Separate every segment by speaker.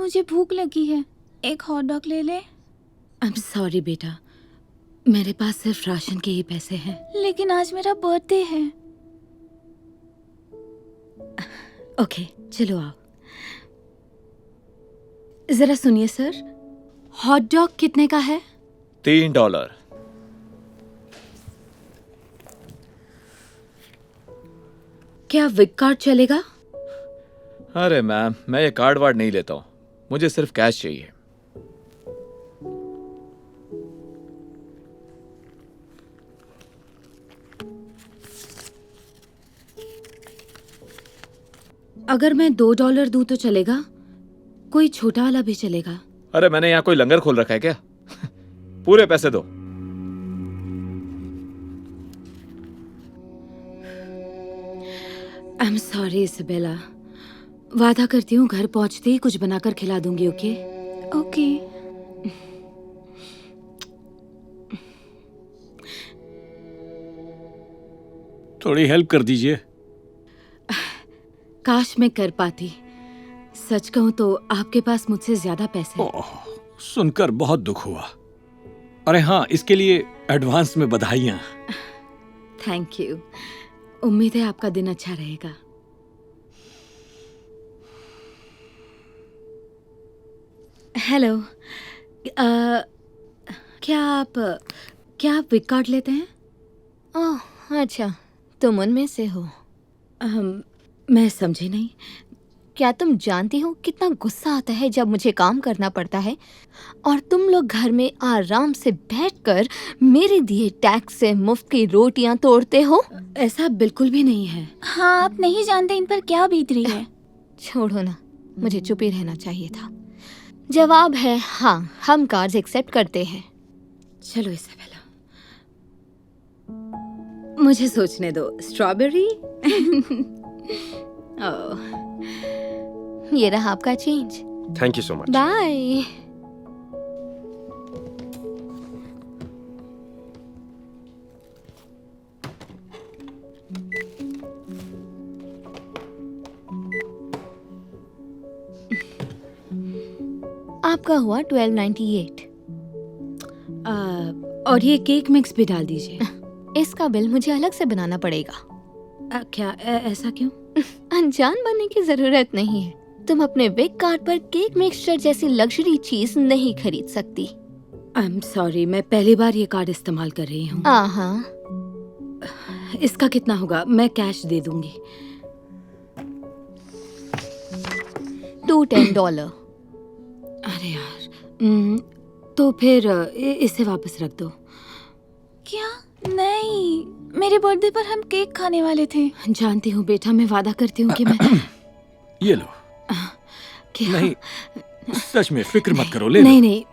Speaker 1: मुझे भूख लगी है, एक हॉट डॉग ले ले।
Speaker 2: आई एम सॉरी बेटा, मेरे पास सिर्फ राशन के ही पैसे हैं।
Speaker 1: लेकिन आज मेरा बर्थडे है।
Speaker 2: ओके चलो आओ। जरा सुनिए सर, हॉट डॉग कितने का है?
Speaker 3: $3।
Speaker 2: क्या विक कार्ड चलेगा?
Speaker 3: अरे मैम, मैं ये कार्ड वार्ड नहीं लेता हूँ, मुझे सिर्फ कैश चाहिए।
Speaker 2: अगर मैं $2 दूं तो चलेगा? कोई छोटा वाला भी चलेगा?
Speaker 3: अरे मैंने यहाँ कोई लंगर खोल रखा है क्या? पूरे पैसे दो।
Speaker 2: आई एम सॉरी इसबेला, वादा करती हूँ घर पहुंचते ही कुछ बनाकर खिला दूंगी। Okay
Speaker 1: okay.
Speaker 4: थोड़ी हेल्प कर दीजिए।
Speaker 2: काश मैं कर पाती। सच कहूँ तो आपके पास मुझसे ज्यादा पैसे हैं।
Speaker 4: ओह, सुनकर बहुत दुख हुआ। अरे हाँ, इसके लिए एडवांस में बधाइयाँ।
Speaker 2: Thank you. उम्मीद है आपका दिन अच्छा रहेगा। हेलो, क्या आप विक कार्ड लेते हैं?
Speaker 5: ओह अच्छा, तुम उनमें से हो।
Speaker 2: मैं समझी नहीं।
Speaker 5: क्या तुम जानती हो कितना गुस्सा आता है जब मुझे काम करना पड़ता है और तुम लोग घर में आराम से बैठकर मेरे दिए टैक्स से मुफ्त की रोटियां तोड़ते हो?
Speaker 2: ऐसा बिल्कुल भी नहीं है।
Speaker 1: हाँ, आप नहीं जानते इन पर क्या बीत रही है।
Speaker 5: छोड़ो ना, मुझे चुप ही रहना चाहिए था। जवाब है हाँ, हम कार्ड्स एक्सेप्ट करते हैं।
Speaker 2: चलो इसबेला, मुझे सोचने दो। स्ट्रॉबेरी? ओह,
Speaker 5: ये रहा आपका change.
Speaker 6: Thank you so much.
Speaker 5: Bye. आपका हुआ 1298।
Speaker 2: और ये केक मिक्स भी डाल दीजिए।
Speaker 5: इसका बिल मुझे अलग से बनाना पड़ेगा।
Speaker 2: क्या ऐसा क्यों?
Speaker 5: अनजान बनने की जरूरत नहीं है। तुम अपने विक कार्ड पर केक मिक्सचर जैसी लग्जरी चीज नहीं खरीद सकती।
Speaker 2: आई एम सॉरी, मैं पहली बार ये कार्ड इस्तेमाल कर रही हूँ।
Speaker 5: हाँ,
Speaker 2: इसका कितना होगा? मैं कैश दे दूंगी।
Speaker 5: $210।
Speaker 2: अरे यार, तो फिर इसे वापस रख दो।
Speaker 1: क्या? नहीं, मेरे बर्थडे पर हम केक खाने वाले थे।
Speaker 2: जानती हूँ बेटा, मैं वादा करती हूँ कि मैं
Speaker 4: ये लो।
Speaker 2: क्या?
Speaker 4: नहीं, सच में फिक्र मत करो, ले लो।
Speaker 2: नहीं,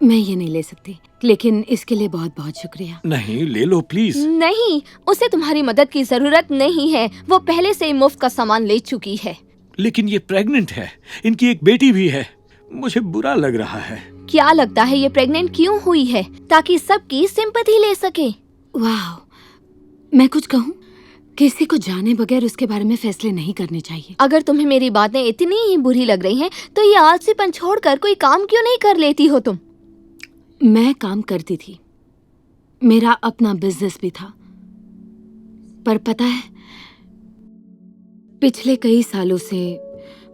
Speaker 2: मैं ये नहीं ले सकती, लेकिन इसके लिए बहुत बहुत शुक्रिया।
Speaker 4: नहीं, ले लो प्लीज।
Speaker 5: नहीं, उसे तुम्हारी मदद की जरूरत नहीं है। वो पहले से ही मुफ्त का सामान ले चुकी है।
Speaker 4: लेकिन ये प्रेग्नेंट है, इनकी एक बेटी भी है। मुझे बुरा लग रहा है।
Speaker 5: क्या लगता है ये प्रेग्नेंट क्यों हुई है? ताकि सबकी सिंपैथी ले सके।
Speaker 2: वाह, मैं कुछ कहूँ? किसी को जाने बगैर उसके बारे में फैसले नहीं करने चाहिए।
Speaker 5: अगर तुम्हें मेरी बातें इतनी ही बुरी लग रही हैं, तो ये आलसीपन छोड़कर कोई काम क्यों नहीं कर लेती हो तुम?
Speaker 2: मैं काम करती थी, मेरा अपना बिजनेस भी था, पर पता है, पिछले कई सालों से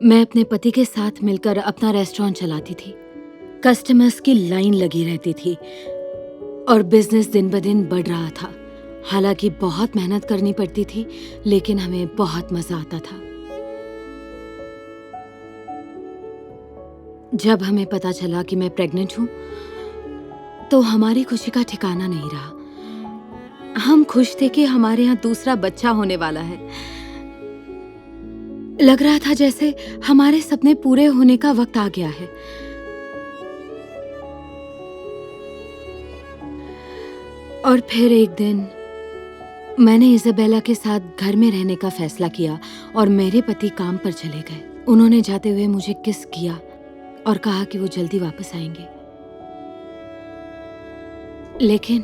Speaker 2: मैं अपने पति के साथ मिलकर अपना रेस्टोरेंट चलाती थी। कस्टमर्स की लाइन लगी रहती थी और बिजनेस दिन ब दिन बढ़ रहा था। हालांकि बहुत मेहनत करनी पड़ती थी, लेकिन हमें बहुत मजा आता था। जब हमें पता चला कि मैं प्रेग्नेंट हूं, तो हमारी खुशी का ठिकाना नहीं रहा। हम खुश थे कि हमारे यहाँ दूसरा बच्चा होने वाला है। लग रहा था जैसे हमारे सपने पूरे होने का वक्त आ गया है। और फिर एक दिन मैंने इज़ाबेला के साथ घर में रहने का फैसला किया और मेरे पति काम पर चले गए। उन्होंने जाते हुए मुझे किस किया और कहा कि वो जल्दी वापस आएंगे। लेकिन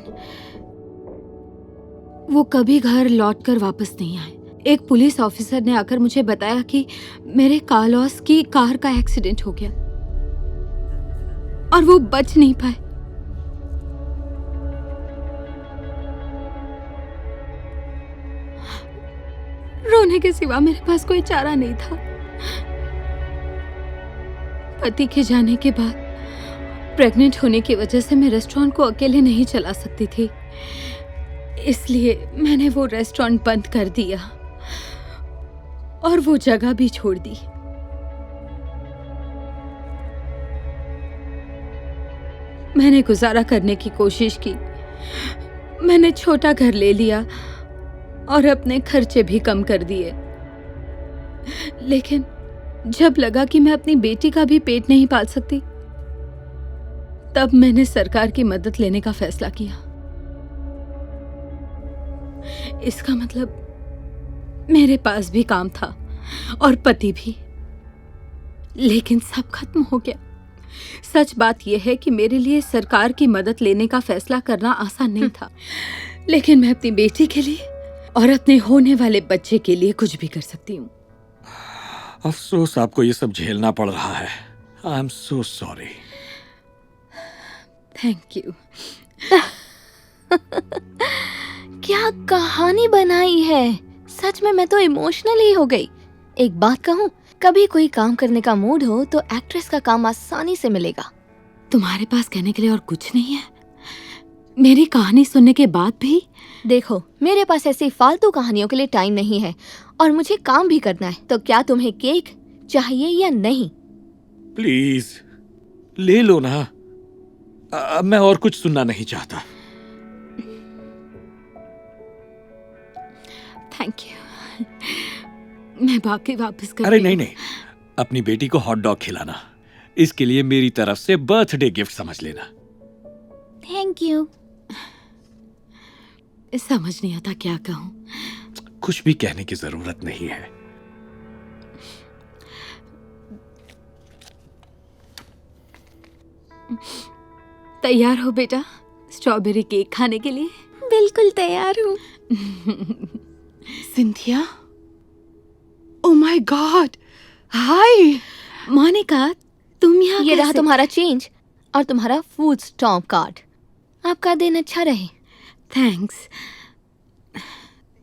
Speaker 2: वो कभी घर लौटकर वापस नहीं आए। एक पुलिस ऑफिसर ने आकर मुझे बताया कि मेरे कार्लोस की कार का एक्सीडेंट हो गया और वो बच नहीं पाए। रोने के सिवा मेरे पास कोई चारा नहीं था। पति के जाने के बाद प्रेग्नेंट होने की वजह से मैं रेस्टोरेंट को अकेले नहीं चला सकती थी, इसलिए मैंने वो रेस्टोरेंट बंद कर दिया और वो जगह भी छोड़ दी। मैंने गुजारा करने की कोशिश की, मैंने छोटा घर ले लिया और अपने खर्चे भी कम कर दिए, लेकिन जब लगा कि मैं अपनी बेटी का भी पेट नहीं पाल सकती, तब मैंने सरकार की मदद लेने का फैसला किया। इसका मतलब मेरे पास भी काम था और पति भी, लेकिन सब खत्म हो गया। सच बात यह है कि मेरे लिए सरकार की मदद लेने का फैसला करना आसान नहीं था, लेकिन मैं अपनी बेटी के लिए और अपने होने वाले बच्चे के लिए कुछ भी कर सकती हूँ।
Speaker 4: अफसोस आपको ये सब झेलना पड़ रहा है। I am so sorry.
Speaker 2: Thank you.
Speaker 5: क्या कहानी बनाई है, सच में मैं तो इमोशनल ही हो गई। एक बात कहूँ, कभी कोई काम करने का मूड हो तो एक्ट्रेस का काम आसानी से मिलेगा।
Speaker 2: तुम्हारे पास कहने के लिए और कुछ नहीं है? मेरी कहानी सुनने के बाद भी?
Speaker 5: देखो, मेरे पास ऐसी फालतू कहानियों के लिए टाइम नहीं है और मुझे काम भी करना है। तो क्या तुम्हें केक चाहिए या नहीं?
Speaker 4: प्लीज ले लो ना। अब मैं और कुछ सुनना नहीं चाहता।
Speaker 2: Thank you. मैं बाकी वापस कर
Speaker 4: अरे नहीं, अपनी बेटी को हॉट डॉग खिलाना, इसके लिए मेरी तरफ से बर्थडे गिफ्ट समझ लेना।
Speaker 1: Thank you.
Speaker 2: समझ नहीं आता क्या कहूँ।
Speaker 4: कुछ भी कहने की जरूरत नहीं है।
Speaker 2: तैयार हो बेटा स्ट्रॉबेरी केक खाने के लिए?
Speaker 1: बिल्कुल तैयार हूँ।
Speaker 6: सिंथिया, ओ माय गॉड, हाय।
Speaker 2: मोनिका, तुम यहाँ
Speaker 5: ये रहा
Speaker 2: कैसे?
Speaker 5: तुम्हारा चेंज और तुम्हारा फूड स्टॉप कार्ड। आपका दिन अच्छा रहे।
Speaker 2: थैंक्स।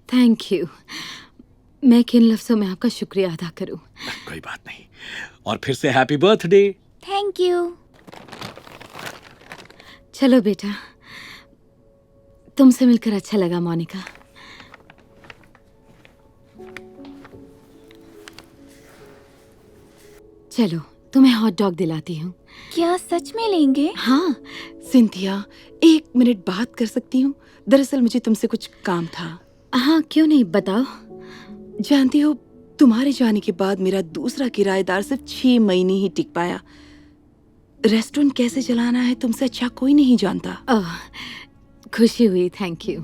Speaker 2: Thank you. मैं किन लफ्जों में आपका शुक्रिया अदा करूं?
Speaker 4: कोई बात नहीं। और फिर से हैप्पी बर्थडे।
Speaker 1: Thank you.
Speaker 2: चलो बेटा, तुमसे मिलकर अच्छा लगा मोनिका। चलो तुम्हें हॉट डॉग दिलाती हूँ।
Speaker 1: क्या सच में लेंगे?
Speaker 2: हाँ।
Speaker 6: सिंथिया, 1 मिनट बात कर सकती हूँ? दरअसल मुझे तुमसे कुछ काम था।
Speaker 2: हाँ क्यों नहीं, बताओ।
Speaker 6: जानती हो, तुम्हारे जाने के बाद मेरा दूसरा किराएदार सिर्फ 6 महीने ही टिक पाया। रेस्टोरेंट कैसे चलाना है तुमसे अच्छा कोई नहीं जानता।
Speaker 2: ओह, खुशी हुई, थैंक यू।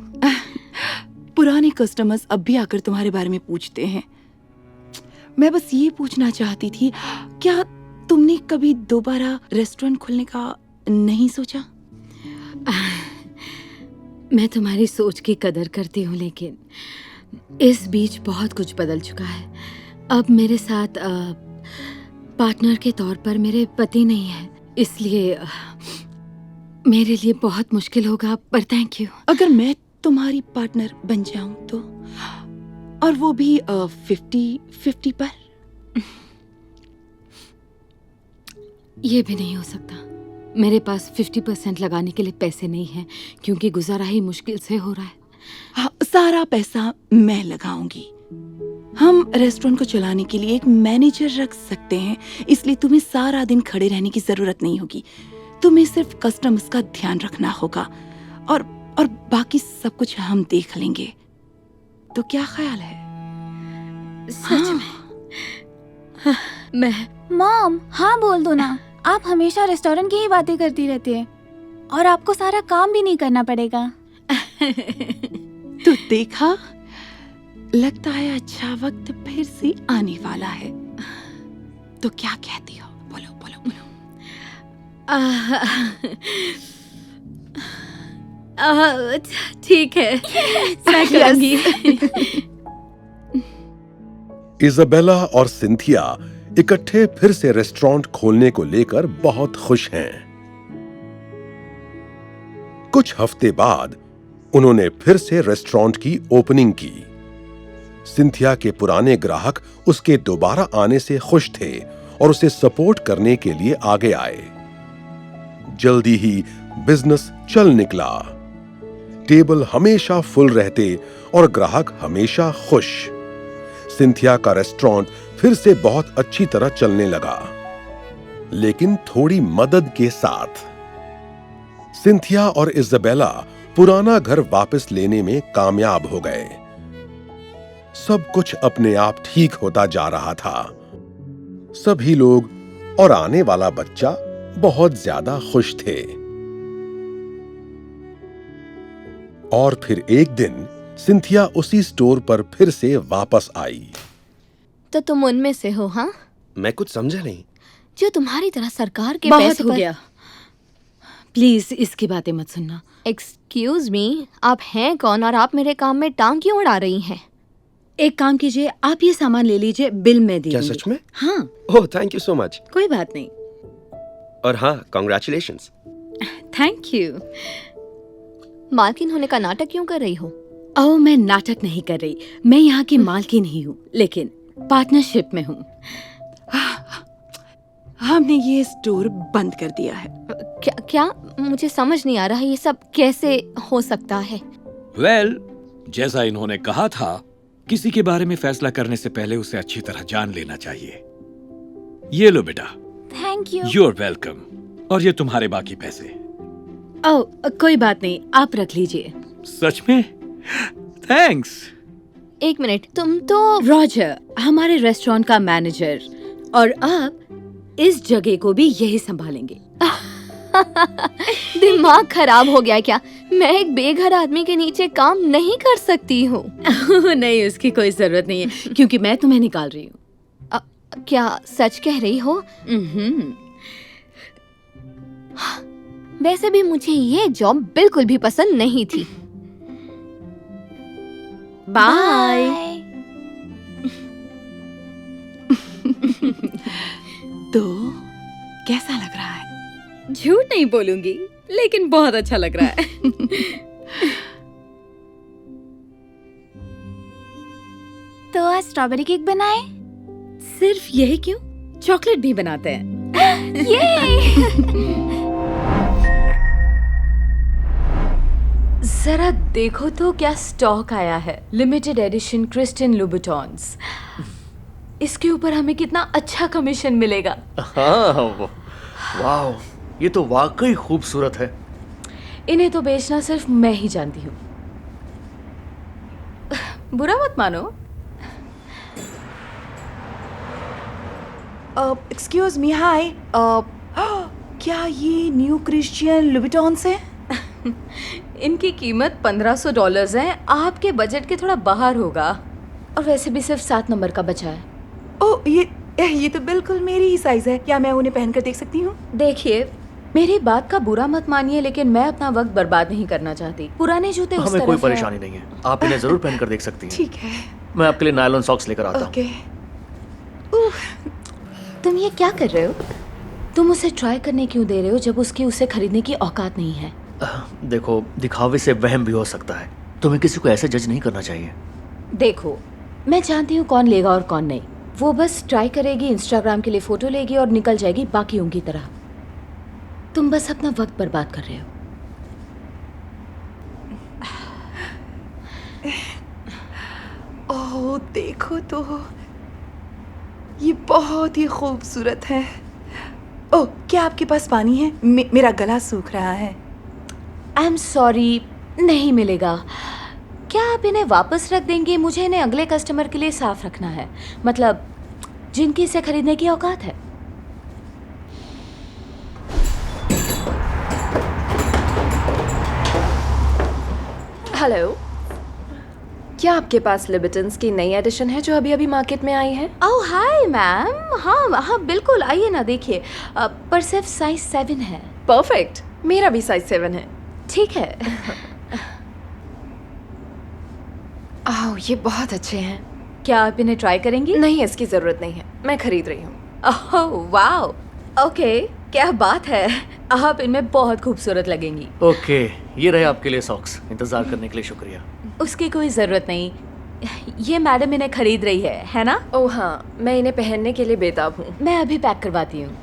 Speaker 6: पुराने कस्टमर्स अब भी आकर तुम्हारे बारे में पूछते हैं। मैं बस ये पूछना चाहती थी, क्या तुमने कभी दोबारा रेस्टोरेंट खोलने का नहीं सोचा?
Speaker 2: मैं तुम्हारी सोच की कदर करती हूँ, लेकिन इस बीच बहुत कुछ बदल चुका है। अब मेरे साथ पार्टनर के तौर पर मेरे पति नहीं है, इसलिए मेरे लिए बहुत मुश्किल होगा, पर थैंक यू।
Speaker 6: अगर मैं तुम्हारी पार्टनर बन जाऊं तो, और वो भी 50-50 पर?
Speaker 2: ये भी नहीं हो सकता। मेरे पास 50% लगाने के लिए पैसे नहीं हैं, क्योंकि गुजारा ही मुश्किल से हो रहा है।
Speaker 6: हाँ, सारा पैसा मैं लगाऊंगी। हम रेस्टोरेंट को चलाने के लिए एक मैनेजर रख सकते हैं, इसलिए तुम्हें सारा दिन खड़े रहने की जरूरत नहीं होगी। तुम्हें सिर्फ कस्टमर्स का ध्यान रखना होगा और बाकी सब कुछ हम देख लेंगे। तो क्या ख्याल है?
Speaker 2: सच में? हाँ, मैं
Speaker 1: मॉम, हाँ बोल दो ना। आप हमेशा रेस्टोरेंट की ही बातें करती रहती है और आपको सारा काम भी नहीं करना पड़ेगा।
Speaker 6: तो देखा, लगता है अच्छा वक्त फिर से आने वाला है। तो क्या कहती हो? बोलो बोलो बोलो।
Speaker 2: ठीक है, मैं करूंगी।
Speaker 7: इजाबेला और सिंथिया इकट्ठे फिर से रेस्टोरेंट खोलने को लेकर बहुत खुश हैं। कुछ हफ्ते बाद उन्होंने फिर से रेस्टोरेंट की ओपनिंग की। सिंथिया के पुराने ग्राहक उसके दोबारा आने से खुश थे और उसे सपोर्ट करने के लिए आगे आए। जल्दी ही बिजनेस चल निकला। टेबल हमेशा फुल रहते और ग्राहक हमेशा खुश। सिंथिया का रेस्टोरेंट फिर से बहुत अच्छी तरह चलने लगा, लेकिन थोड़ी मदद के साथ। सिंथिया और इजाबेला पुराना घर वापस लेने में कामयाब हो गए। सब कुछ अपने आप ठीक होता जा रहा था। सभी लोग और आने वाला बच्चा बहुत ज्यादा खुश थे। और फिर एक दिन सिंथिया उसी स्टोर पर फिर से वापस आई।
Speaker 5: तो तुम उनमें से हो? हाँ,
Speaker 8: मैं कुछ समझा नहीं।
Speaker 5: जो तुम्हारी तरह सरकार के
Speaker 2: बहुत
Speaker 5: पैसे
Speaker 2: हो
Speaker 5: पर...
Speaker 2: गया, प्लीज इसकी बातें मत सुनना।
Speaker 5: एक्सक्यूज मी, आप हैं कौन और आप मेरे काम में टांग क्यों अड़ा रही हैं?
Speaker 2: एक काम कीजिए, आप ये सामान ले लीजिए, बिल मैं दे
Speaker 8: क्या
Speaker 2: दूंगी।
Speaker 8: सच में?
Speaker 2: हाँ।
Speaker 8: ओह, थैंक यू सो मच।
Speaker 2: कोई बात नहीं।
Speaker 8: और हाँ, कॉन्ग्रेचुलेशंस।
Speaker 2: Thank you.
Speaker 5: मालकिन होने का नाटक क्यों कर रही हो?
Speaker 2: ओह, मैं नाटक नहीं कर रही। मैं यहाँ की मालकिन ही हूँ, लेकिन पार्टनरशिप में हूँ।
Speaker 6: हमने ये स्टोर बंद कर दिया है।
Speaker 5: क्या मुझे समझ नहीं आ रहा, ये सब कैसे हो सकता है?
Speaker 4: वेल, जैसा इन्होंने कहा था, किसी के बारे में फैसला करने से पहले उसे अच्छी तरह जान लेना चाहिए। ये लो बेटा।
Speaker 1: Thank you.
Speaker 4: You are welcome. और ये तुम्हारे बाकी पैसे।
Speaker 2: ओह, कोई बात नहीं, आप रख लीजिए।
Speaker 4: सच में? थैंक्स।
Speaker 5: एक मिनट, तुम तो...
Speaker 2: रॉजर, हमारे रेस्टोरेंट का मैनेजर, और अब इस जगह को भी यही संभालेंगे।
Speaker 5: दिमाग खराब हो गया क्या? मैं एक बेघर आदमी के नीचे काम नहीं कर सकती हूँ।
Speaker 2: नहीं, उसकी कोई जरूरत नहीं है, क्योंकि मैं तुम्हें निकाल रही हूँ।
Speaker 5: क्या सच कह रही हो? वैसे भी मुझे ये जॉब बिल्कुल भी पसंद नहीं थी।
Speaker 2: बाय।
Speaker 6: तो कैसा लग रहा है?
Speaker 2: झूठ नहीं बोलूंगी, लेकिन बहुत अच्छा लग रहा है।
Speaker 1: तो आज स्ट्रॉबेरी केक बनाए?
Speaker 2: सिर्फ यही क्यों, चॉकलेट भी बनाते हैं।
Speaker 9: जरा देखो तो क्या स्टॉक आया है। Limited edition Christian Louboutins. इसके ऊपर हमें कितना अच्छा कमीशन मिलेगा।
Speaker 10: हाँ, वाह, ये तो वाकई खूबसूरत है।
Speaker 9: इन्हें तो बेचना सिर्फ मैं ही जानती हूँ। बुरा मत मानो।
Speaker 6: एक्सक्यूज मी, हाय। क्या ये न्यू क्रिश्चियन लुबिटॉन्स है?
Speaker 9: इनकी कीमत $1500 है। आपके बजट के थोड़ा बाहर होगा, और वैसे भी सिर्फ 7 नंबर का बचा है।
Speaker 6: ओह, ये तो बिल्कुल मेरी ही साइज है। क्या मैं उन्हें पहनकर देख सकती हूँ?
Speaker 9: देखिए, मेरी बात का बुरा मत मानिए, लेकिन मैं अपना वक्त बर्बाद नहीं करना चाहती। पुराने जूते उस
Speaker 10: हमें
Speaker 9: तरफ
Speaker 10: कोई
Speaker 9: है।
Speaker 10: परेशानी नहीं है, आप इन्हें जरूर पहनकर देख सकती हैं।
Speaker 6: ठीक है।
Speaker 10: मैं आपके लिए नायलॉन सॉक्स लेकर आता हूँ।
Speaker 6: ओके।
Speaker 9: तुम ये क्या कर रहे हो? तुम उसे ट्राई करने क्यों दे रहे हो जब उसकी उसे खरीदने की औकात नहीं है?
Speaker 10: देखो, दिखावे से वहम भी हो सकता है। तुम्हें किसी को ऐसे जज नहीं करना चाहिए।
Speaker 9: देखो, मैं जानती हूँ कौन लेगा और कौन नहीं। वो बस ट्राई करेगी, इंस्टाग्राम के लिए फोटो लेगी और निकल जाएगी बाकी उनकी तरह। तुम बस अपना वक्त बर्बाद कर रहे हो।
Speaker 6: ओह, देखो तो, ये बहुत ही खूबसूरत है। ओह, क्या आपके पास पानी है? मेरा गला सूख रहा है।
Speaker 9: आई एम सॉरी, नहीं मिलेगा। क्या आप इन्हें वापस रख देंगे? मुझे इन्हें अगले कस्टमर के लिए साफ रखना है, मतलब जिनकी इसे खरीदने की औकात है।
Speaker 11: हेलो, क्या आपके पास लिबर्टन्स की नई एडिशन है जो अभी अभी मार्केट में आई है?
Speaker 9: ओह हाय मैम, हाँ हाँ बिल्कुल, आइए ना, देखिए। पर सिर्फ साइज 7 है।
Speaker 11: परफेक्ट, मेरा भी साइज 7 है।
Speaker 9: ठीक है।
Speaker 11: ओह, ये बहुत अच्छे हैं।
Speaker 9: क्या आप इन्हें ट्राई करेंगी?
Speaker 11: नहीं, इसकी जरूरत नहीं है, मैं खरीद रही हूँ।
Speaker 9: ओह वाओ, ओके, क्या बात है, आप इनमें बहुत खूबसूरत लगेंगी।
Speaker 10: ओके, ये रहे आपके लिए सॉक्स। इंतजार करने के लिए शुक्रिया।
Speaker 9: उसकी कोई जरूरत नहीं, ये मैडम इन्हें खरीद रही है ना?
Speaker 11: ओह हाँ, मैं इन्हें पहनने के लिए बेताब हूँ।
Speaker 9: मैं अभी पैक करवाती हूँ।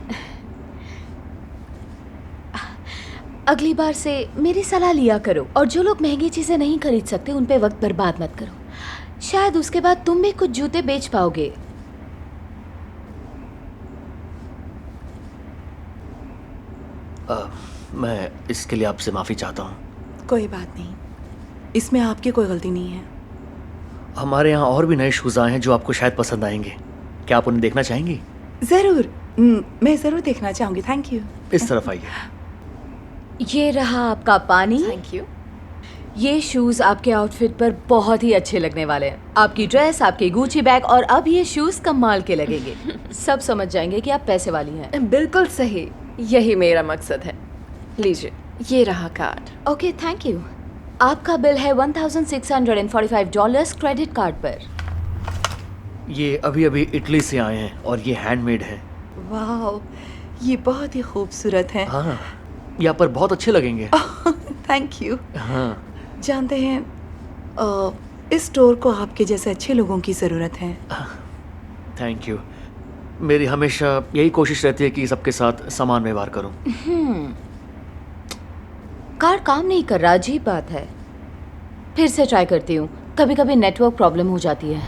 Speaker 9: अगली बार से मेरी सलाह लिया करो, और जो लोग महंगी चीजें नहीं खरीद सकते उन पे वक्त बर्बाद मत करो। शायद उसके बाद तुम भी कुछ जूते बेच पाओगे।
Speaker 10: मैं इसके लिए आपसे माफी चाहता हूँ।
Speaker 6: कोई बात नहीं, इसमें आपकी कोई गलती नहीं है।
Speaker 10: हमारे यहाँ और भी नए शूज आए हैं जो आपको शायद पसंद आएंगे। क्या आप उन्हें देखना चाहेंगी?
Speaker 6: जरूर, मैं जरूर देखना चाहूंगी। Thank you.
Speaker 10: इस तरफ आइए।
Speaker 9: ये रहा आपका पानी।
Speaker 11: Thank you.
Speaker 9: ये शूज आपके आउटफिट पर बहुत ही अच्छे लगने वाले हैं। आपकी ड्रेस, आपके गुची बैग और अब ये शूज कमाल के लगेंगे। सब समझ जाएंगे कि आप पैसे वाली हैं।
Speaker 11: बिल्कुल सही, यही मेरा मकसद है। लीजिए, ये रहा कार्ड।
Speaker 9: Okay, thank you. आपका बिल है $1,645 क्रेडिट कार्ड पर।
Speaker 10: ये अभी अभी इटली से आए हैं और ये हैंडमेड है।
Speaker 6: वाह, ये बहुत ही खूबसूरत है।
Speaker 10: हाँ, यहाँ पर बहुत अच्छे लगेंगे।
Speaker 6: Thank you.
Speaker 10: हाँ,
Speaker 6: जानते हैं, इस स्टोर को आपके जैसे अच्छे लोगों की ज़रूरत है।
Speaker 10: Thank you. मेरी हमेशा यही कोशिश रहती है कि सबके साथ समान व्यवहार करूं।
Speaker 9: कार्ड काम नहीं कर रहा, अजीब बात है। फिर से ट्राई करती हूँ, कभी कभी नेटवर्क प्रॉब्लम हो जाती है।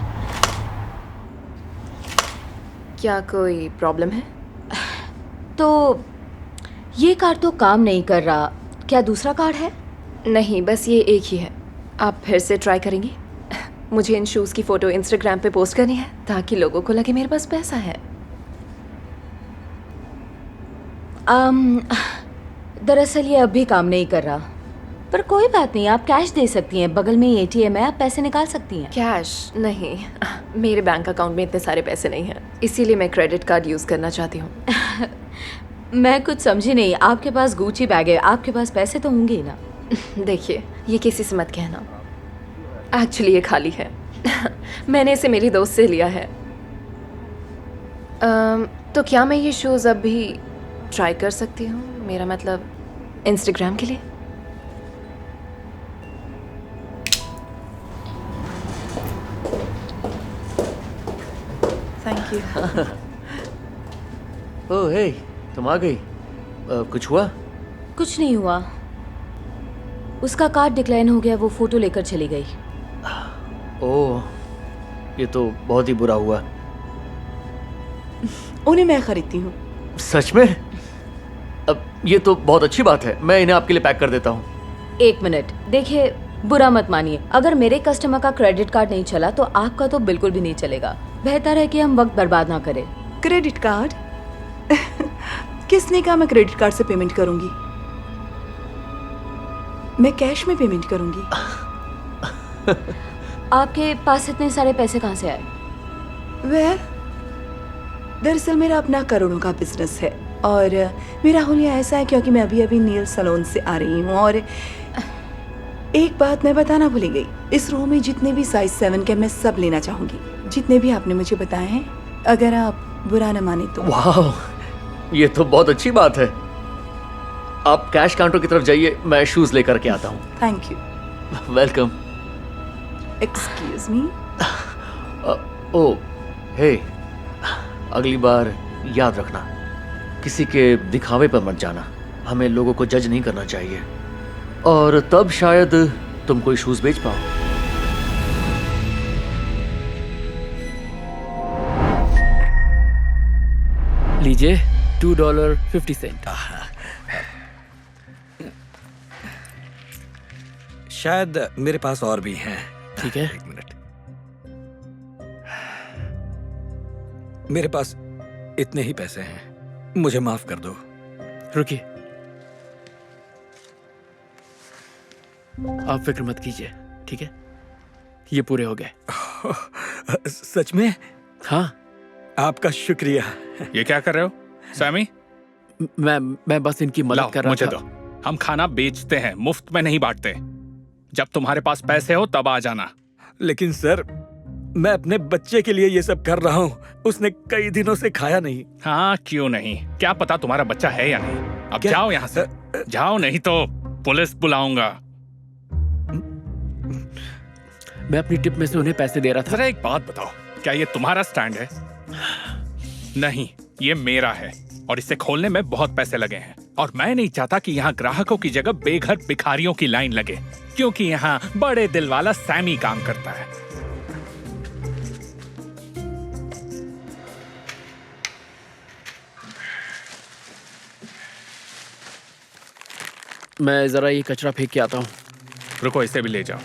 Speaker 11: क्या कोई प्रॉब्लम है?
Speaker 9: तो ये कार्ड तो काम नहीं कर रहा, क्या दूसरा कार्ड है?
Speaker 11: नहीं, बस ये एक ही है। आप फिर से ट्राई करेंगी? मुझे इन शूज़ की फ़ोटो इंस्टाग्राम पे पोस्ट करनी है ताकि लोगों को लगे मेरे पास पैसा है।
Speaker 9: दरअसल ये अब भी काम नहीं कर रहा, पर कोई बात नहीं, आप कैश दे सकती हैं। बगल में एटीएम है, आप पैसे निकाल सकती हैं।
Speaker 11: कैश नहीं, मेरे बैंक अकाउंट में इतने सारे पैसे नहीं हैं, इसीलिए मैं क्रेडिट कार्ड यूज़ करना चाहती हूँ।
Speaker 9: मैं कुछ समझी नहीं, आपके पास गुची बैग है, आपके पास पैसे तो होंगे ही ना।
Speaker 11: देखिए, ये किसी से मत कहना, एक्चुअली ये खाली है। मैंने इसे मेरी दोस्त से लिया है। तो क्या मैं ये शूज़ अब भी ट्राई कर सकती हूँ? मेरा मतलब इंस्टाग्राम के लिए।
Speaker 6: Thank you.
Speaker 10: ओह हे, तुम आ गई। कुछ हुआ?
Speaker 9: कुछ नहीं हुआ, उसका कार्ड डिक्लाइन हो गया, वो फोटो लेकर चली गई।
Speaker 10: ओह, ये तो बहुत ही बुरा हुआ।
Speaker 6: उन्हें मैं खरीदती हूँ।
Speaker 10: सच में? अब ये तो बहुत अच्छी बात है, मैं इन्हें आपके लिए पैक कर देता हूँ।
Speaker 9: एक मिनट, देखिए, बुरा मत मानिए, अगर मेरे कस्टमर का क्रेडिट कार्ड नहीं चला तो आपका तो बिल्कुल भी नहीं चलेगा। बेहतर है कि हम वक्त बर्बाद ना करें।
Speaker 6: Credit card? किसने कहा मैं क्रेडिट कार्ड से पेमेंट करूंगी? मैं कैश में पेमेंट करूंगी।
Speaker 9: आपके पास इतने सारे पैसे कहाँ से आए?
Speaker 6: वेल, दरअसल मेरा अपना करोड़ों का बिजनेस है और मेरा हुलिया ऐसा है क्योंकि मैं अभी अभी नेल सैलून से आ रही हूँ। और एक बात मैं बताना भूल गई, इस रो में जितने भी साइज 7 के मैं सब लेना चाहूंगी, जितने भी आपने मुझे बताए हैं, अगर आप बुरा न माने तो।
Speaker 10: वाह, ये तो बहुत अच्छी बात है। आप कैश काउंटर की तरफ जाइए, मैं शूज लेकर के आता हूँ।
Speaker 6: Thank you.
Speaker 10: Welcome.
Speaker 6: Excuse me.
Speaker 10: Oh hey, अगली बार याद रखना, किसी के दिखावे पर मत जाना। हमें लोगों को जज नहीं करना चाहिए, और तब शायद तुम कोई शूज बेच पाओ।
Speaker 12: लीजिए, $2.50।
Speaker 4: शायद मेरे पास और भी हैं।
Speaker 12: ठीक है,
Speaker 4: एक मिनट। मेरे पास इतने ही पैसे हैं, मुझे माफ कर दो।
Speaker 12: रुकिए, आप फिक्र मत कीजिए, ठीक है? ये पूरे हो गए।
Speaker 4: सच में?
Speaker 12: हाँ।
Speaker 4: आपका शुक्रिया।
Speaker 13: ये क्या कर रहे हो सैमी?
Speaker 12: मैं बस इनकी मदद कर रहा
Speaker 13: मुझे
Speaker 12: था।
Speaker 13: दो। हम खाना बेचते हैं, मुफ्त में नहीं बांटते। जब तुम्हारे पास पैसे हो तब आ जाना।
Speaker 4: लेकिन सर, मैं अपने बच्चे के लिए ये सब कर रहा हूँ। उसने कई दिनों से खाया नहीं।
Speaker 13: हाँ, क्यों नहीं? क्या पता तुम्हारा बच्चा है या नहीं। अब
Speaker 4: क्या?
Speaker 13: जाओ यहाँ से, जाओ नहीं तो पुलिस बुलाऊंगा।
Speaker 12: मैं अपनी टिप में से उन्हें पैसे दे रहा था।
Speaker 13: जरा एक बात बताओ, क्या ये तुम्हारा स्टैंड है? नहीं, ये मेरा है और इसे खोलने में बहुत पैसे लगे हैं और मैं नहीं चाहता कि यहाँ ग्राहकों की जगह बेघर भिखारियों की लाइन लगे, क्योंकि यहाँ बड़े दिल वाला सैमी काम करता है।
Speaker 12: मैं जरा ये कचरा फेंक के आता हूँ।
Speaker 13: रुको, इसे भी ले जाओ।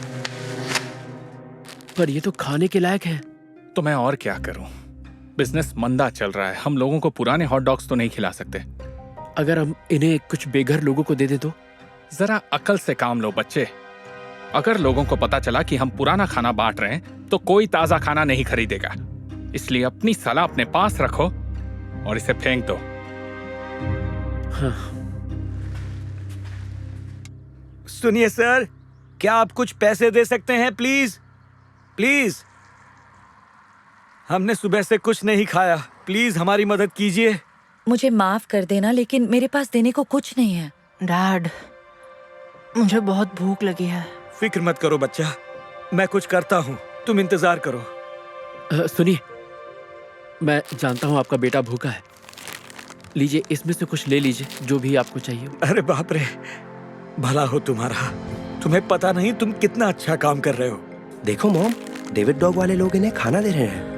Speaker 12: पर ये तो खाने के लायक है।
Speaker 13: तो मैं और क्या करूं? बिजनेस मंदा चल रहा है, हम लोगों को पुराने हॉट डॉग्स तो नहीं खिला सकते।
Speaker 12: अगर हम इन्हें कुछ बेघर लोगों को दे दे तो?
Speaker 13: जरा अकल से काम लो बच्चे। अगर लोगों को पता चला कि हम पुराना खाना बांट रहे हैं तो कोई ताजा खाना नहीं खरीदेगा। इसलिए अपनी सलाह अपने पास रखो और इसे फेंक दो।
Speaker 12: हाँ।
Speaker 4: सुनिए सर, क्या आप कुछ पैसे दे सकते हैं प्लीज? प्लीज, हमने सुबह से कुछ नहीं खाया, प्लीज हमारी मदद कीजिए।
Speaker 14: मुझे माफ कर देना, लेकिन मेरे पास देने को कुछ नहीं है। डैड, मुझे बहुत भूख लगी है।
Speaker 4: फिक्र मत करो बच्चा, मैं कुछ करता हूँ, तुम इंतजार करो।
Speaker 12: सुनिए, मैं जानता हूँ आपका बेटा भूखा है। लीजिए, इसमें से कुछ ले लीजिए, जो भी आपको चाहिए।
Speaker 4: अरे बाप रे, भला हो तुम्हारा। तुम्हें पता नहीं तुम कितना अच्छा काम कर रहे हो।
Speaker 8: देखो मॉम, डेविड डॉग वाले लोग इन्हें खाना दे रहे हैं।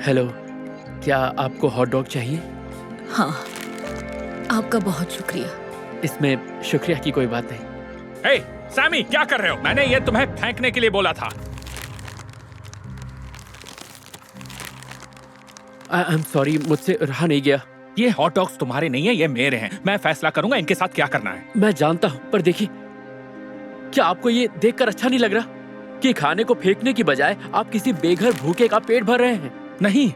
Speaker 12: हेलो, क्या आपको हॉट डॉग चाहिए?
Speaker 14: हाँ, आपका बहुत शुक्रिया।
Speaker 12: इसमें शुक्रिया की कोई बात नहीं।
Speaker 13: हे, सैमी, क्या कर रहे हो? मैंने ये तुम्हें फेंकने के लिए बोला था।
Speaker 12: आई एम सॉरी, मुझसे रहा नहीं गया।
Speaker 13: ये हॉट डॉग्स तुम्हारे नहीं है, ये मेरे हैं। मैं फैसला करूंगा इनके साथ क्या करना है।
Speaker 12: मैं जानता हूँ, पर देखिए, क्या आपको ये देखकर अच्छा नहीं लग रहा कि खाने को फेंकने की बजाय आप किसी बेघर भूखे का पेट भर रहे हैं?
Speaker 13: नहीं,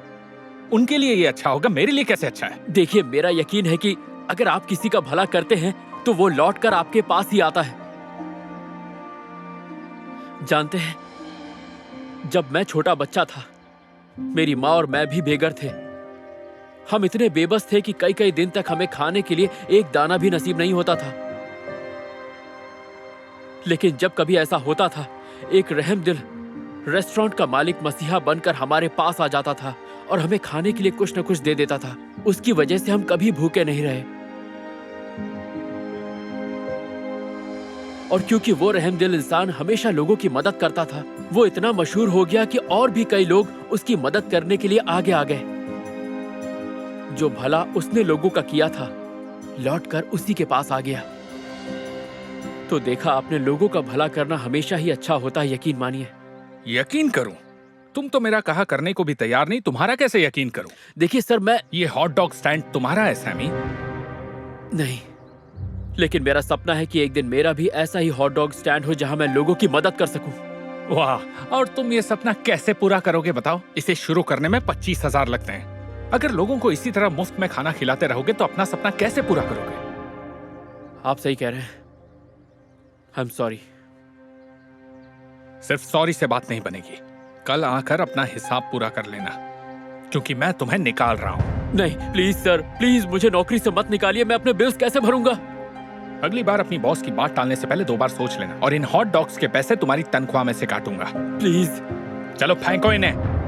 Speaker 13: उनके लिए ये अच्छा होगा, मेरे लिए कैसे अच्छा है?
Speaker 12: देखिए, मेरा यकीन है कि अगर आप किसी का भला करते हैं तो वो लौटकर आपके पास ही आता है। जानते हैं, जब मैं छोटा बच्चा था, मेरी माँ और मैं भी बेघर थे। हम इतने बेबस थे कि कई कई दिन तक हमें खाने के लिए एक दाना भी नसीब नहीं होता था। लेकिन जब कभी ऐसा होता था, एक रहमदिल रेस्टोरेंट का मालिक मसीहा बनकर हमारे पास आ जाता था और हमें खाने के लिए कुछ न कुछ दे देता था। उसकी वजह से हम कभी भूखे नहीं रहे। और क्योंकि वो रहमदिल इंसान हमेशा लोगों की मदद करता था, वो इतना मशहूर हो गया कि और भी कई लोग उसकी मदद करने के लिए आगे आ गए। जो भला उसने लोगों का किया था, लौटकर उसी के पास आ गया। तो देखा आपने, लोगों का भला करना हमेशा ही अच्छा होता है, यकीन मानिए।
Speaker 13: यकीन करूं? तुम तो मेरा कहा करने को भी तैयार नहीं, तुम्हारा कैसे यकीन करूं?
Speaker 12: देखिए सर, ये
Speaker 13: हॉट डॉग स्टैंड तुम्हारा है सैमी?
Speaker 12: नहीं, लेकिन मेरा सपना है कि एक दिन मेरा भी ऐसा ही हॉट डॉग स्टैंड हो जहां मैं लोगों की मदद कर सकूं।
Speaker 13: वाह, और तुम ये सपना कैसे पूरा करोगे बताओ? इसे शुरू करने में 25,000 लगते हैं। अगर लोगों को इसी तरह मुफ्त में खाना खिलाते रहोगे तो अपना सपना कैसे पूरा करोगे?
Speaker 12: आप सही कह रहे हैं। I am sorry.
Speaker 13: सिर्फ सॉरी से बात नहीं बनेगी, कल आकर अपना हिसाब पूरा कर लेना, क्योंकि मैं तुम्हें निकाल रहा हूं।
Speaker 12: नहीं, प्लीज सर, प्लीज मुझे नौकरी से मत निकालिए। मैं अपने बिल्स कैसे भरूंगा?
Speaker 13: अगली बार अपनी बॉस की बात टालने से पहले 2 बार सोच लेना, और इन हॉट डॉग्स के पैसे तुम्हारी तनख्वाह में से काटूंगा।
Speaker 12: प्लीज।
Speaker 13: चलो फेंको इन्हें।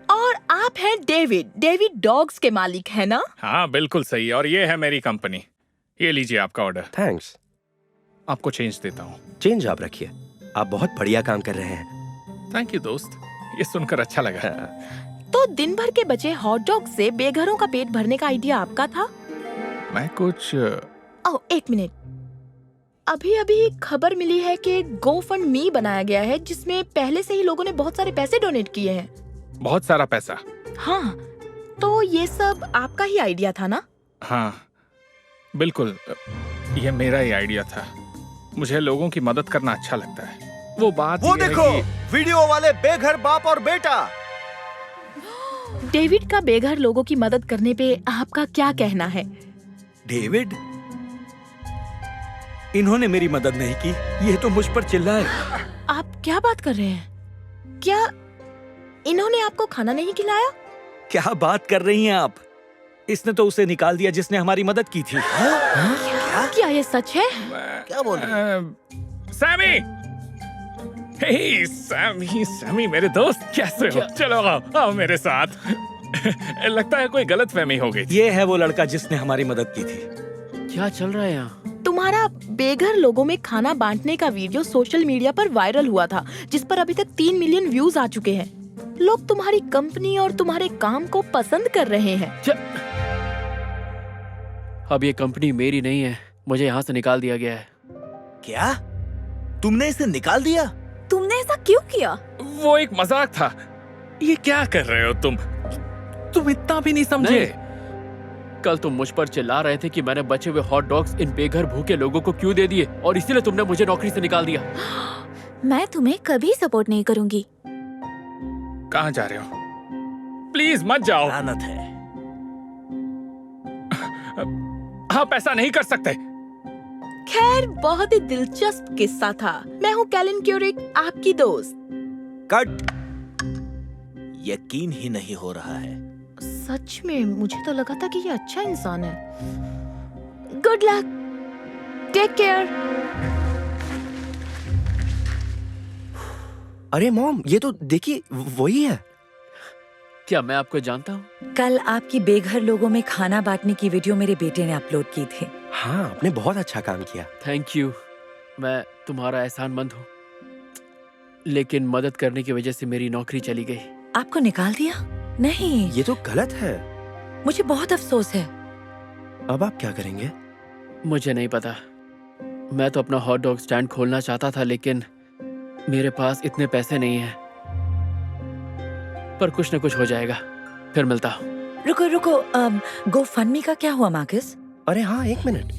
Speaker 14: और आप हैं डेविड डॉग्स के मालिक है ना?
Speaker 13: हाँ, बिल्कुल सही। और ये है मेरी कंपनी। ये लीजिए आपका ऑर्डर।
Speaker 8: थैंक्स।
Speaker 13: आपको चेंज देता हूँ।
Speaker 8: चेंज आप रखिए, आप बहुत बढ़िया काम कर रहे हैं।
Speaker 13: थैंक यू दोस्त, ये सुनकर अच्छा लगा।
Speaker 14: तो दिन भर के बचे हॉट डॉग से बेघरों का पेट भरने का आइडिया आपका था?
Speaker 13: मैं कुछ
Speaker 14: ओह, एक मिनट। अभी खबर मिली है कि GoFundMe बनाया गया है, जिसमें पहले से ही लोगों ने बहुत सारे पैसे डोनेट किए हैं।
Speaker 13: बहुत सारा पैसा?
Speaker 14: हाँ, तो ये सब आपका ही आइडिया था ना?
Speaker 13: हाँ बिल्कुल, ये मेरा ही आइडिया था। मुझे लोगों की मदद करना अच्छा लगता है। वो बात
Speaker 15: वो
Speaker 13: ये है
Speaker 15: देखो,
Speaker 13: कि...
Speaker 15: वीडियो वाले बेघर बाप और बेटा।
Speaker 14: डेविड का बेघर लोगों की मदद करने पे आपका क्या कहना है?
Speaker 4: डेविड? इन्होंने मेरी मदद नहीं की, ये तो मुझ पर चिल्लाए।
Speaker 14: आप क्या बात कर रहे हैं? क्या इन्होंने आपको खाना नहीं खिलाया?
Speaker 4: क्या बात कर रही हैं आप? इसने तो उसे निकाल दिया जिसने हमारी मदद की थी।
Speaker 14: क्या ये सच है?
Speaker 8: क्या बोल रहे हैं?
Speaker 13: सैमी! हे सैमी, सैमी मेरे दोस्त, कैसे हो? चलो आओ मेरे साथ। लगता है कोई गलतफहमी हो गई।
Speaker 4: ये है वो लड़का जिसने हमारी मदद की थी।
Speaker 12: क्या चल रहा है यहाँ?
Speaker 14: तुम्हारा बेघर लोगों में खाना बांटने का वीडियो सोशल मीडिया पर वायरल हुआ था, जिस पर अभी तक 3 मिलियन व्यूज आ चुके हैं। लोग तुम्हारी कंपनी और तुम्हारे काम को पसंद कर रहे हैं।
Speaker 12: अब ये कंपनी मेरी नहीं है, मुझे यहाँ से निकाल दिया गया है।
Speaker 8: क्या? तुमने इसे निकाल दिया?
Speaker 1: तुमने ऐसा क्यों किया?
Speaker 13: वो एक मजाक था। ये क्या कर रहे हो तुम? तुम इतना भी नहीं समझे।
Speaker 12: कल तुम मुझ पर चिल्ला रहे थे कि मैंने बचे हुए हॉट डॉग्स इन बेघर भूखे लोगों को क्यों दे दिए, और इसीलिए तुमने मुझे नौकरी से निकाल दिया।
Speaker 1: मैं तुम्हें कभी सपोर्ट नहीं करूंगी।
Speaker 13: कहाँ जा रहे हो? प्लीज मत जाओ।
Speaker 8: लानत है।
Speaker 13: आप ऐसा नहीं कर सकते।
Speaker 14: खैर, बहुत ही दिलचस्प किस्सा था। मैं हूँ कैलिन क्यूरिक, आपकी दोस्त।
Speaker 8: कट। यकीन ही नहीं हो रहा है।
Speaker 14: सच में मुझे तो लगा था कि ये अच्छा इंसान है। Good luck, take care.
Speaker 8: अरे मॉम, ये तो देखिए वही है।
Speaker 12: क्या मैं आपको जानता हूँ?
Speaker 15: कल आपकी बेघर लोगों में खाना बांटने की वीडियो मेरे बेटे ने अपलोड की थी।
Speaker 8: हाँ, आपने बहुत अच्छा काम किया।
Speaker 12: Thank you. मैं तुम्हारा एहसानमंद हूँ, लेकिन मदद करने की वजह से मेरी नौकरी चली गई।
Speaker 15: आपको निकाल दिया? नहीं,
Speaker 8: ये तो गलत है।
Speaker 15: मुझे बहुत अफसोस है।
Speaker 8: अब आप क्या करेंगे?
Speaker 12: मुझे नहीं पता। मैं तो अपना हॉट डॉग स्टैंड खोलना चाहता था, लेकिन मेरे पास इतने पैसे नहीं हैं। पर कुछ न कुछ हो जाएगा, फिर मिलता हूँ।
Speaker 15: रुको रुको, GoFundMe का क्या हुआ मार्कस?
Speaker 8: अरे हाँ, 1 मिनट।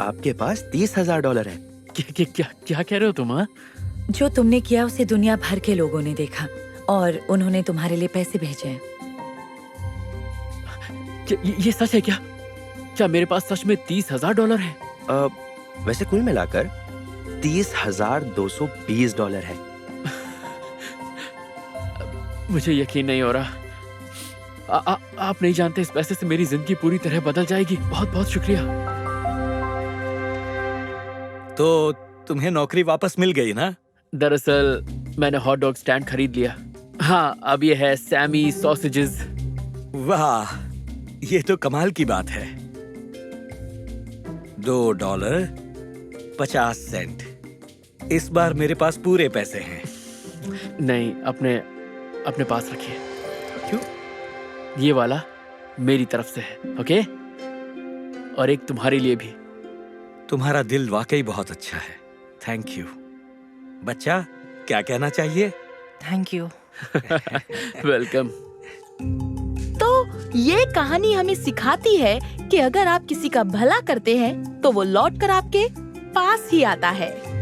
Speaker 8: आपके पास $30,000 है।
Speaker 12: क्या कह रहे हो तुम? हाँ,
Speaker 15: जो तुमने किया उसे दुनिया भर के लोगों ने देखा और उन्होंने तुम्हारे लिए पैसे भेजे हैं।
Speaker 12: ये सच है क्या? क्या मेरे पास सच में $30,000 है?
Speaker 8: वैसे कुल मिलाकर $30,220 है।
Speaker 12: मुझे यकीन नहीं हो रहा। आप नहीं जानते, इस पैसे से मेरी जिंदगी पूरी तरह बदल जाएगी। बहुत बहुत शुक्रिया।
Speaker 4: तो तुम्हें नौकरी वापस मिल गई ना?
Speaker 12: दरअसल मैंने हॉट डॉग स्टैंड खरीद लिया। हाँ, अब ये है सैमी सॉसेजेस।
Speaker 4: वाह, ये तो कमाल की बात है। $2.50। इस बार मेरे पास पूरे पैसे हैं।
Speaker 12: नहीं, अपने पास रखिए।
Speaker 4: क्यों?
Speaker 12: ये वाला मेरी तरफ से है, ओके? और एक तुम्हारे लिए भी।
Speaker 4: तुम्हारा दिल वाकई बहुत अच्छा है। Thank you. बच्चा, क्या कहना चाहिए?
Speaker 15: Thank you.
Speaker 12: वेलकम।
Speaker 14: तो ये कहानी हमें सिखाती है कि अगर आप किसी का भला करते हैं तो वो लौट कर आपके पास ही आता है।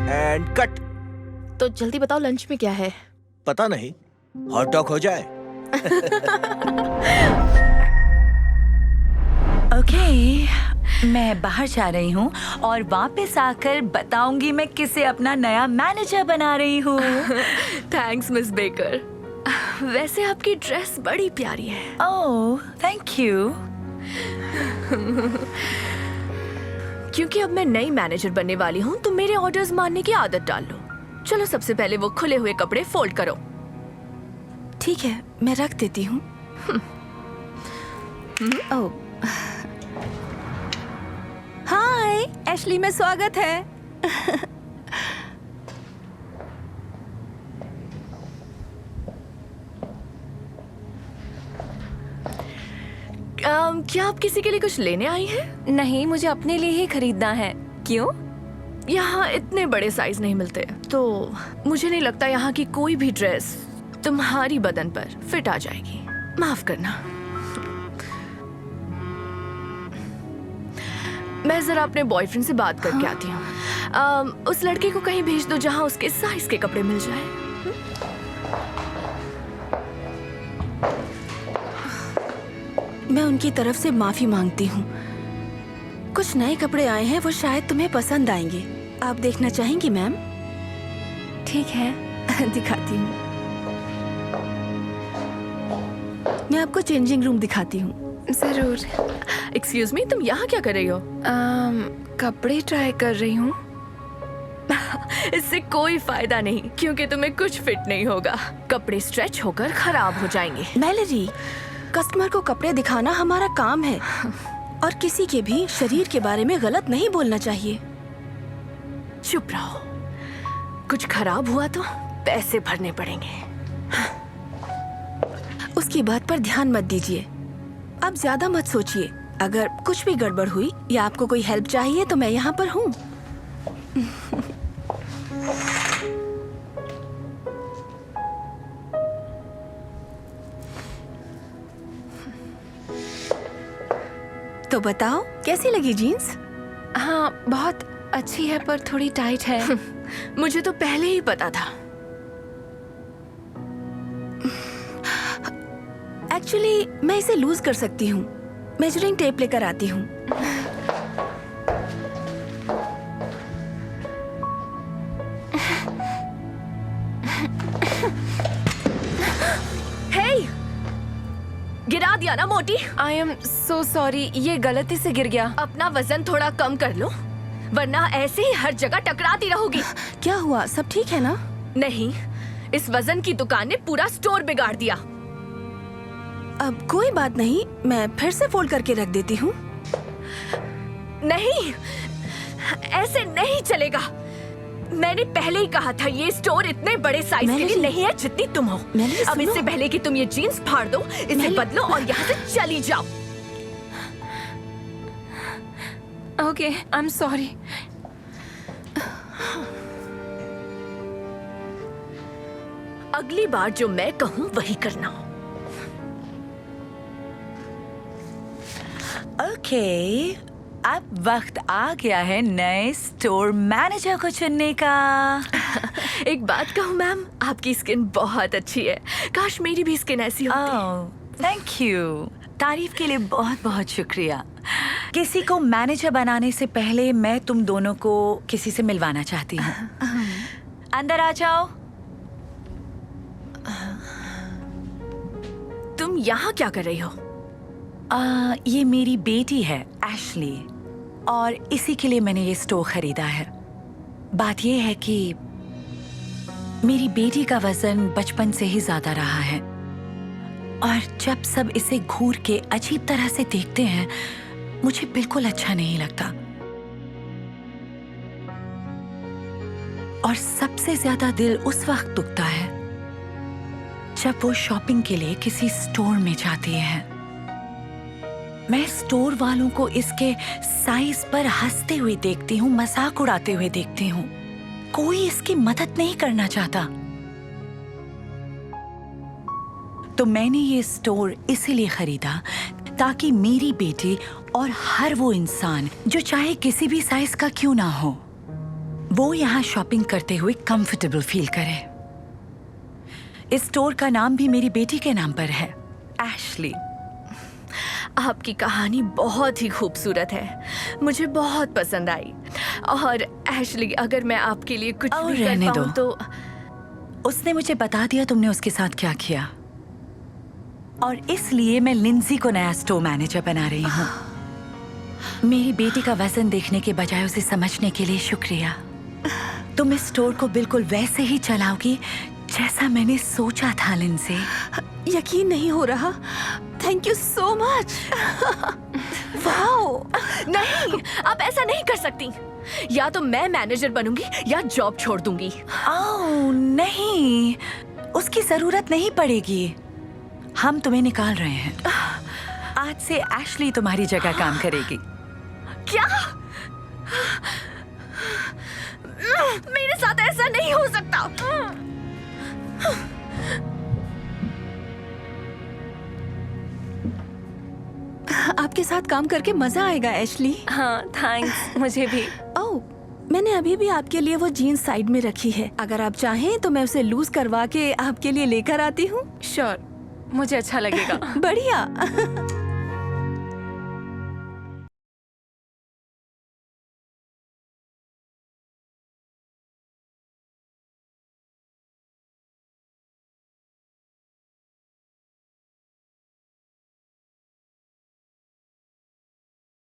Speaker 8: And cut.
Speaker 14: तो जल्दी बताओ, लंच में क्या है?
Speaker 8: पता नहीं, हॉट डॉग हो जाए।
Speaker 15: ओके, मैं बाहर जा रही हूँ और वापस आकर बताऊंगी मैं किसे अपना नया मैनेजर बना रही हूँ।
Speaker 11: Thanks miss baker. वैसे आपकी ड्रेस बड़ी प्यारी है।
Speaker 15: ओह, थैंक यू।
Speaker 11: क्योंकि अब मैं नई मैनेजर बनने वाली हूँ, तो मेरे ऑर्डर्स मानने की आदत डाल लो। चलो, सबसे पहले वो खुले हुए कपड़े फोल्ड करो।
Speaker 1: ठीक है, मैं रख देती हूँ। ओह, हाय एशली में स्वागत है।
Speaker 11: क्या आप किसी के लिए कुछ लेने आई हैं?
Speaker 1: नहीं, मुझे अपने लिए ही खरीदना है। क्यों?
Speaker 11: यहाँ इतने बड़े साइज नहीं मिलते, तो मुझे नहीं लगता यहाँ की कोई भी ड्रेस तुम्हारी बदन पर फिट आ जाएगी। माफ करना। मैं जरा अपने बॉयफ्रेंड से बात करके आती हूँ। उस लड़के को कहीं भेज दो जहाँ उसके साइज के कपड़े मिल जाए।
Speaker 6: मैं उनकी तरफ से माफी मांगती हूँ। कुछ नए कपड़े आए हैं, वो शायद तुम्हें पसंद आएंगे। आप देखना चाहेंगी मैम?
Speaker 11: ठीक है,
Speaker 6: दिखाती हूँ। मैं आपको चेंजिंग रूम दिखाती हूँ।
Speaker 11: जरूर।
Speaker 14: एक्सक्यूज मी, तुम यहाँ क्या कर रही हो?
Speaker 11: कपड़े ट्राई कर रही हूँ।
Speaker 14: इससे कोई फायदा नहीं, क्योंकि तुम्हें कुछ फिट नहीं होगा। कपड़े स्ट्रेच होकर खराब हो जाएंगे।
Speaker 6: मैलेरी, कस्टमर को कपड़े दिखाना हमारा काम है और किसी के भी शरीर के बारे में गलत नहीं बोलना चाहिए।
Speaker 14: चुप रहो। कुछ खराब हुआ तो पैसे भरने पड़ेंगे।
Speaker 6: उसकी बात पर ध्यान मत दीजिए। आप ज्यादा मत सोचिए। अगर कुछ भी गड़बड़ हुई या आपको कोई हेल्प चाहिए तो मैं यहाँ पर हूँ। तो बताओ, कैसी लगी जीन्स?
Speaker 11: हाँ, बहुत अच्छी है पर थोड़ी टाइट है।
Speaker 14: मुझे तो पहले ही पता था।
Speaker 6: एक्चुअली मैं इसे लूज कर सकती हूँ। मेजरिंग टेप लेकर आती हूँ।
Speaker 14: हे, गिरा दिया ना मोटी।
Speaker 11: आई एम सो सॉरी, ये गलती से गिर गया।
Speaker 14: अपना वजन थोड़ा कम कर लो, वरना ऐसे ही हर जगह टकराती रहोगी।
Speaker 6: क्या हुआ? सब ठीक है ना?
Speaker 14: नहीं, इस वजन की दुकान ने पूरा स्टोर बिगाड़ दिया।
Speaker 6: अब कोई बात नहीं, मैं फिर से फोल्ड करके रख देती हूँ।
Speaker 14: नहीं, ऐसे नहीं चलेगा। मैंने पहले ही कहा था ये स्टोर इतने बड़े साइज के लिए नहीं है जितनी तुम हो। अब इससे पहले कि तुम ये जीन्स फाड़ दो, इसे बदलो और यहाँ से चली जाओ।
Speaker 11: Okay, I am sorry.
Speaker 14: अगली बार जो मैं कहूँ वही करना।
Speaker 15: ओके, अब वक्त आ गया है नए स्टोर मैनेजर को चुनने का।
Speaker 14: एक बात कहूँ मैम, आपकी स्किन बहुत अच्छी है। काश मेरी भी स्किन ऐसी होती।
Speaker 15: थैंक यू, तारीफ के लिए बहुत बहुत शुक्रिया। किसी को मैनेजर बनाने से पहले मैं तुम दोनों को किसी से मिलवाना चाहती हूँ। अंदर आ जाओ।
Speaker 14: तुम यहाँ क्या कर रही हो?
Speaker 15: ये मेरी बेटी है एशली, और इसी के लिए मैंने ये स्टोर खरीदा है। बात ये है कि मेरी बेटी का वजन बचपन से ही ज्यादा रहा है, और जब सब इसे घूर के अजीब तरह से देखते हैं मुझे बिल्कुल अच्छा नहीं लगता। और सबसे ज्यादा दिल उस वक्त दुखता है जब वो शॉपिंग के लिए किसी स्टोर में जाती है। मैं स्टोर वालों को इसके साइज पर हंसते हुए देखती हूँ, मजाक उड़ाते हुए देखती हूँ। कोई इसकी मदद नहीं करना चाहता। तो मैंने ये स्टोर इसीलिए खरीदा ताकि मेरी बेटी और हर वो इंसान जो चाहे किसी भी साइज का क्यों ना हो, वो यहाँ शॉपिंग करते हुए कंफर्टेबल फील करे। इस स्टोर का नाम भी मेरी बेटी के नाम पर है, एशली।
Speaker 14: आपकी कहानी बहुत ही खूबसूरत है, मुझे बहुत पसंद आई। और एशली, अगर मैं आपके लिए कुछ भी कर पाऊं तो।
Speaker 15: उसने मुझे बता दिया तुमने उसके साथ क्या किया, और इसलिए मैं लिंजी को नया स्टोर मैनेजर बना रही हूँ। मेरी बेटी का वजन देखने के बजाय उसे समझने के लिए शुक्रिया। तुम इस स्टोर को बिल्कुल वैसे ही चलाओगी जैसा मैंने सोचा था लिंजी।
Speaker 6: यकीन नहीं हो रहा। Thank you so much. Wow!
Speaker 14: नहीं, आप ऐसा नहीं कर सकती। या तो मैं मैनेजर बनूंगी या जॉब छोड़ दूंगी।
Speaker 15: ओह नहीं, उसकी जरूरत नहीं पड़ेगी। हम तुम्हें निकाल रहे हैं। आज से एशली तुम्हारी जगह काम करेगी।
Speaker 14: क्या? मेरे साथ ऐसा नहीं हो सकता।
Speaker 6: आपके साथ काम करके मजा आएगा एशली।
Speaker 11: हाँ, थैंक्स। मुझे भी।
Speaker 6: ओह, मैंने अभी भी आपके लिए वो जीन्स साइड में रखी है। अगर आप चाहें तो मैं उसे लूज करवा के आपके लिए लेकर आती हूँ।
Speaker 11: श्योर, मुझे अच्छा लगेगा।
Speaker 6: बढ़िया।